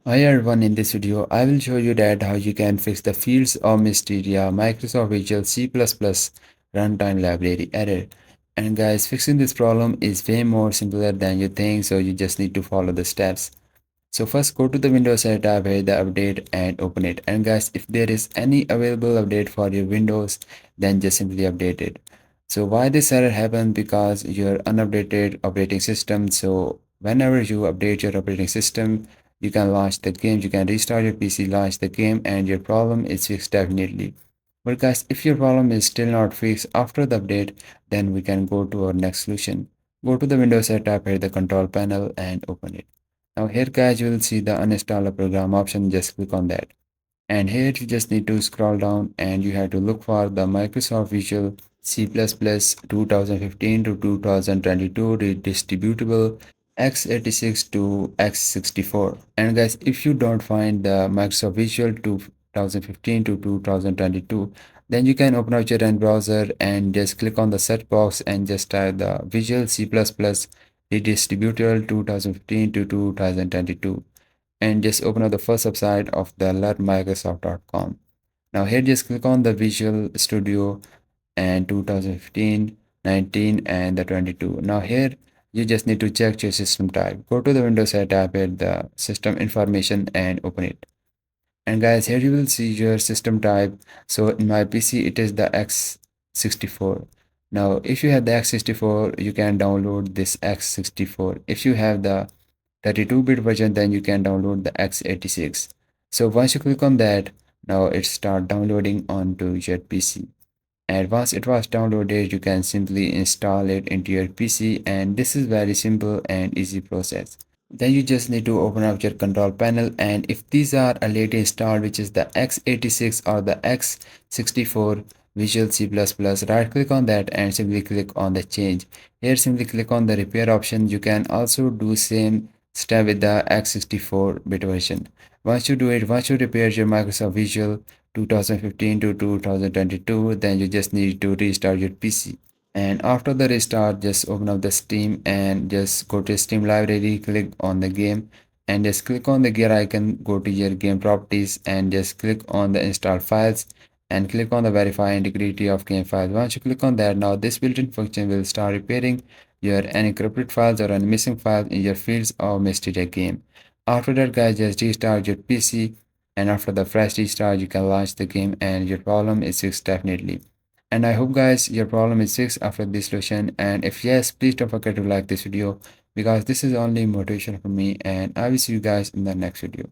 Hi everyone, in this video I will show you that how you can fix the fields of Mistria Microsoft Visual C++ runtime library error. And guys, fixing this problem is way more simpler than you think, so you just need to follow the steps. So first go to the Windows tab, hit the update and open it. And guys, if there is any available update for your Windows, then just simply update it. So why this error happened? Because your unupdated operating system. So whenever you update your operating system, you can launch the game, you can restart your PC, launch the game, and your problem is fixed definitely. But guys, if your problem is still not fixed after the update, then we can go to our next solution. Go to the Windows tab, hit the control panel and open it. Now here guys, you will see the uninstall a program option. Just click on that. And here you just need to scroll down and you have to look for the Microsoft Visual C++ 2015 to 2022 redistributable x86 to x64. And guys, if you don't find the Microsoft Visual 2015 to 2022, then you can open up your end browser and just click on the search box and just type the Visual C++ redistributable 2015 to 2022 and just open up the first website of the learnmicrosoft.com. Now here just click on the Visual Studio and 2015, 19 and the 22. Now here you just need to check your system type. Go to the Windows tab, hit the system information and open it. And guys, here you will see your system type. So in my PC it is the x64. Now if you have the x64, you can download this x64. If you have the 32-bit version, then you can download the x86. So once you click on that, now it start downloading onto your PC. And once it was downloaded, you can simply install it into your PC, and this is very simple and easy process. Then you just need to open up your control panel, and if these are already installed, which is the x86 or the x64 Visual C++, right click on that and simply click on the change. Here simply click on the repair option. You can also do same step with the x64 bit version. Once you do it, once you repair your Microsoft Visual 2015 to 2022, then you just need to restart your PC. And after the restart, just open up the Steam and just go to Steam library, click on the game and just click on the gear icon, go to your game properties and just click on the install files and click on the verify integrity of game files. Once you click on that, now this built-in function will start repairing your encrypted files or any missing files in your fields of Mistria game. After that guys, just restart your PC, and after the fresh restart you can launch the game and your problem is fixed definitely. And I hope guys your problem is fixed after this solution, and if yes, please don't forget to like this video because this is only motivation for me, and I will see you guys in the next video.